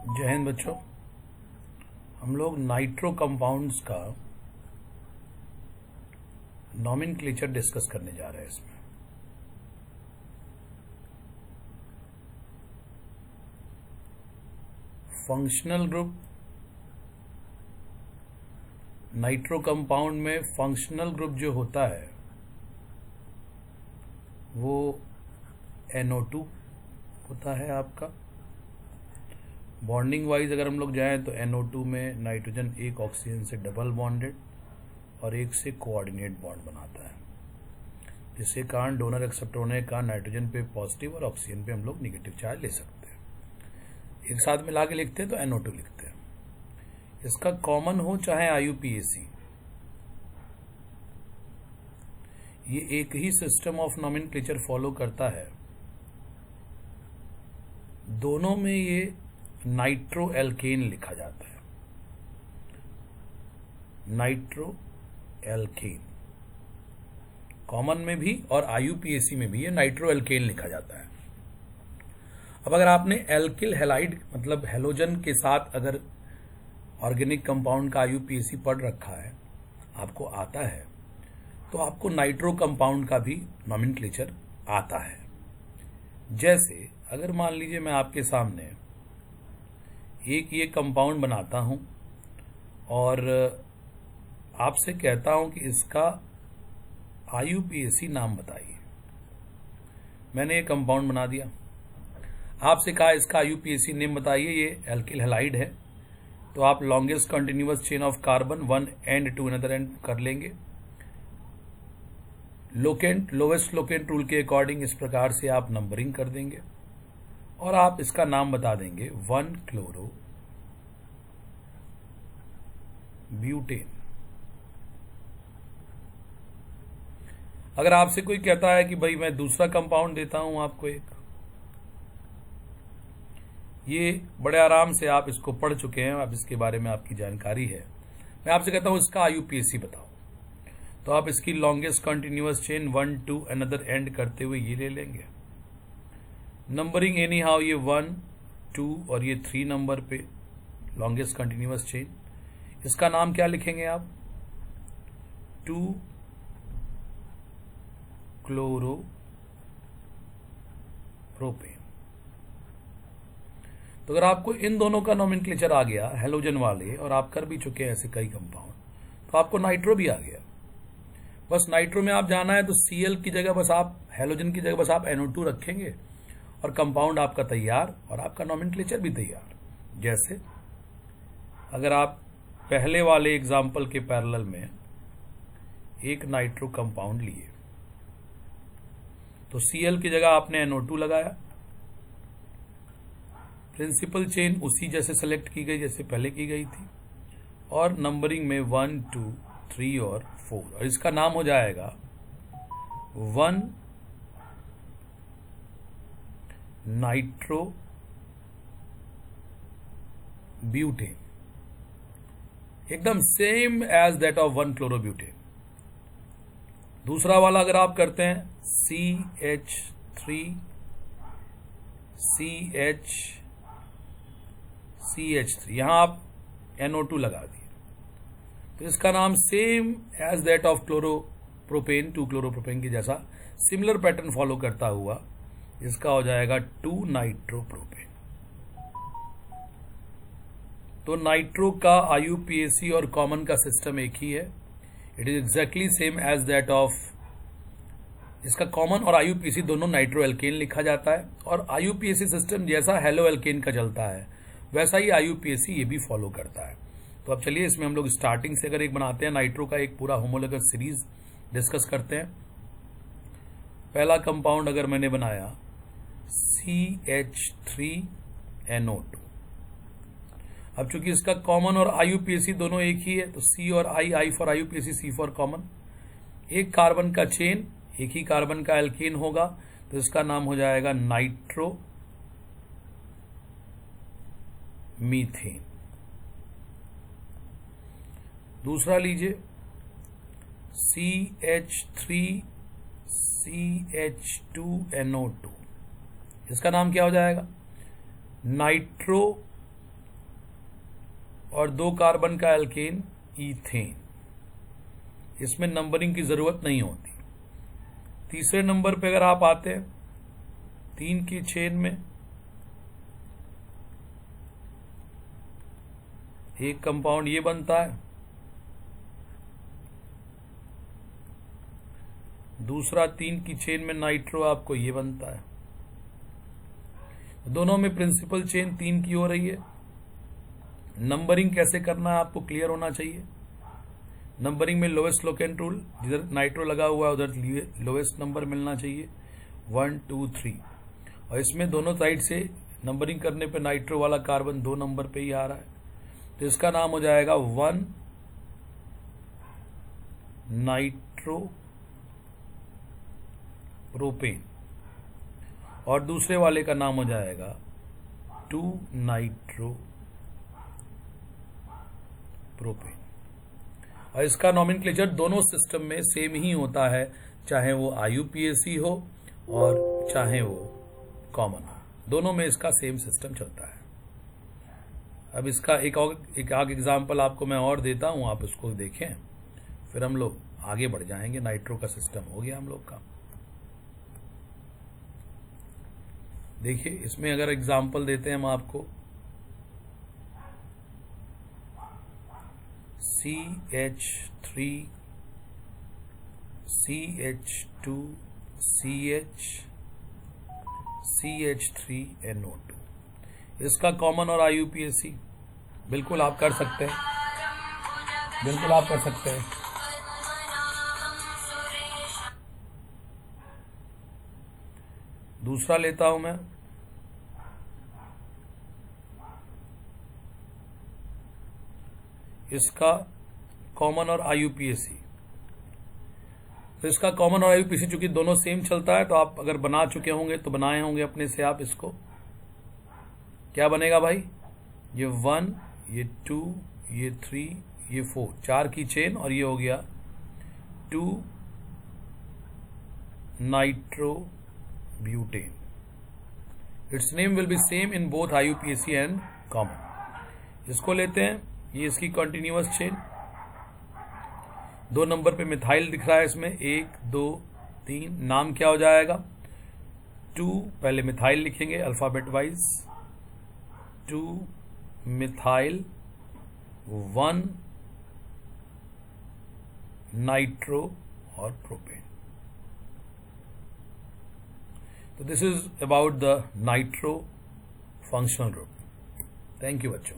जय हिंद बच्चों। हम लोग नाइट्रो कंपाउंड्स का नॉमेनक्लेचर डिस्कस करने जा रहे हैं। इसमें फंक्शनल ग्रुप, नाइट्रो कंपाउंड में फंक्शनल ग्रुप जो होता है वो NO2 होता है आपका। बॉन्डिंग वाइज अगर हम लोग जाएं तो NO2 में नाइट्रोजन एक ऑक्सीजन से डबल बॉन्डेड और एक से कोऑर्डिनेट बॉन्ड बनाता है, जिसके कारण डोनर एक्सेप्टर होने का नाइट्रोजन पे पॉजिटिव और ऑक्सीजन पे हम लोग नेगेटिव चार्ज ले सकते हैं। एक साथ मिला के लिखते हैं तो NO2 लिखते हैं। इसका कॉमन हो चाहे IUPAC, ये एक ही सिस्टम ऑफ नॉमेनक्लेचर फॉलो करता है। दोनों में ये नाइट्रो एल्केन लिखा जाता है, नाइट्रो एल्केन कॉमन में भी और IUPAC में भी ये नाइट्रो एल्केन लिखा जाता है। अब अगर आपने एल्किल हैलाइड मतलब हेलोजन के साथ अगर ऑर्गेनिक कंपाउंड का IUPAC पढ़ रखा है, आपको आता है, तो आपको नाइट्रो कंपाउंड का भी नॉमेनक्लेचर आता है। जैसे अगर मान लीजिए मैं आपके सामने एक ये कंपाउंड बनाता हूं और आपसे कहता हूं कि इसका IUPAC नाम बताइए। मैंने ये कंपाउंड बना दिया, आपसे कहा इसका IUPAC नेम बताइए, ये एल्किल हैलाइड है, तो आप longest continuous chain of carbon one and two another end कर लेंगे। लोवेस्ट लोकेंट रूल के अकॉर्डिंग इस प्रकार से आप नंबरिंग कर देंगे और आप इसका नाम बता देंगे 1-क्लोरो ब्यूटेन। अगर आपसे कोई कहता है कि भाई मैं दूसरा कंपाउंड देता हूं आपको एक, ये बड़े आराम से आप इसको पढ़ चुके हैं, आप इसके बारे में आपकी जानकारी है। मैं आपसे कहता हूं इसका IUPAC बताओ, तो आप इसकी longest continuous chain 1 to another end करते हुए ये ले लेंगे। नंबरिंग एनी हाउ ये 1, 2 और ये 3 नंबर पे लॉन्गेस्ट कंटिन्यूअस चेन। इसका नाम क्या लिखेंगे आप? 2-क्लोरो प्रोपेन। तो अगर आपको इन दोनों का नॉमेनक्लेचर आ गया हेलोजन वाले, और आप कर भी चुके हैं ऐसे कई कंपाउंड, तो आपको नाइट्रो भी आ गया। बस नाइट्रो में आप जाना है तो Cl की जगह बस आप हेलोजन की जगह बस आप NO2 रखेंगे और कंपाउंड आपका तैयार और आपका नॉमेनक्लेचर भी तैयार। जैसे अगर आप पहले वाले एग्जाम्पल के पैरेलल में एक नाइट्रो कंपाउंड लिए तो Cl की जगह आपने NO2 लगाया, प्रिंसिपल चेन उसी जैसे सेलेक्ट की गई जैसे पहले की गई थी, और नंबरिंग में 1, 2, 3 और 4, और इसका नाम हो जाएगा 1 नाइट्रो ब्यूटेन, एकदम same as that of 1 chlorobutane. दूसरा वाला अगर आप करते हैं CH3 CH3, यहां आप NO2 लगा दिए, तो इसका नाम same as that of chloropropane 2 chloropropane की जैसा सिमिलर पैटर्न फॉलो करता हुआ इसका हो जाएगा 2 नाइट्रोप्रोपेन। तो नाइट्रो का IUPAC और कॉमन का सिस्टम एक ही है। It is exactly same as that of, इसका कॉमन और IUPAC दोनों नाइट्रो एल्केन लिखा जाता है, और IUPAC सिस्टम जैसा हेलो एल्केन का चलता है वैसा ही IUPAC ये भी फॉलो करता है। तो अब चलिए इसमें हम लोग स्टार्टिंग से अगर एक बनाते हैं, नाइट्रो का एक पूरा होमोलोगस सीरीज डिस्कस करते हैं। पहला कंपाउंड अगर मैंने बनाया CH3NO2, अब चूंकि इसका कॉमन और IUPAC दोनों एक ही है तो C और I for IUPAC, C for common. एक कार्बन का चेन, एक ही कार्बन का एल्केन होगा, तो इसका नाम हो जाएगा नाइट्रो मीथेन। दूसरा लीजिए CH3CH2NO2, इसका नाम क्या हो जाएगा? नाइट्रो और 2 कार्बन का एल्केन ईथेन। इसमें नंबरिंग की जरूरत नहीं होती। तीसरे नंबर पे अगर आप आते हैं 3 की चेन में एक कंपाउंड ये बनता है, दूसरा 3 की चेन में नाइट्रो आपको ये बनता है। दोनों में प्रिंसिपल चेन 3 की हो रही है। नंबरिंग कैसे करना है आपको क्लियर होना चाहिए। नंबरिंग में लोएस्ट लोकेंट रूल, जिधर नाइट्रो लगा हुआ है उधर लोएस्ट नंबर मिलना चाहिए, 1 2 3। और इसमें दोनों साइड से नंबरिंग करने पे नाइट्रो वाला कार्बन 2 नंबर पे ही आ रहा है, तो इसका नाम हो जाएगा 1 नाइट्रो प्रोपेन, और दूसरे वाले का नाम हो जाएगा 2 नाइट्रो प्रोपेन। और इसका नॉमेनक्लेचर दोनों सिस्टम में सेम ही होता है, चाहे वो IUPAC हो और चाहे वो कॉमन हो, दोनों में इसका सेम सिस्टम चलता है। अब इसका एक आग एग्जाम्पल आपको मैं और देता हूं, आप इसको देखें, फिर हम लोग आगे बढ़ जाएंगे। नाइट्रो का सिस्टम हो गया हम लोग का। देखिए इसमें अगर एग्जाम्पल देते हैं हम आपको, CH3 CH2 CH CH3NO2, इसका कॉमन और IUPAC बिल्कुल आप कर सकते हैं, बिल्कुल आप कर सकते हैं। दूसरा लेता हूं मैं, इसका कॉमन और IUPAC। तो इसका कॉमन और IUPAC चूंकि दोनों सेम चलता है, तो आप अगर बना चुके होंगे तो बनाए होंगे अपने से आप इसको। क्या बनेगा भाई, ये 1, ये 2, ये 3, ये 4, 4 की चेन, और ये हो गया 2 nitro butane. It's name will be same in both IUPAC and common. इसको लेते हैं, ये इसकी कंटिन्यूअस चेन, 2 नंबर पे मिथाइल दिख रहा है इसमें, 1 2 3। नाम क्या हो जाएगा, 2 पहले मिथाइल लिखेंगे अल्फाबेट वाइज, 2 मिथाइल 1 नाइट्रो और प्रोपेन। तो this is about the nitro functional group. Thank you बच्चों।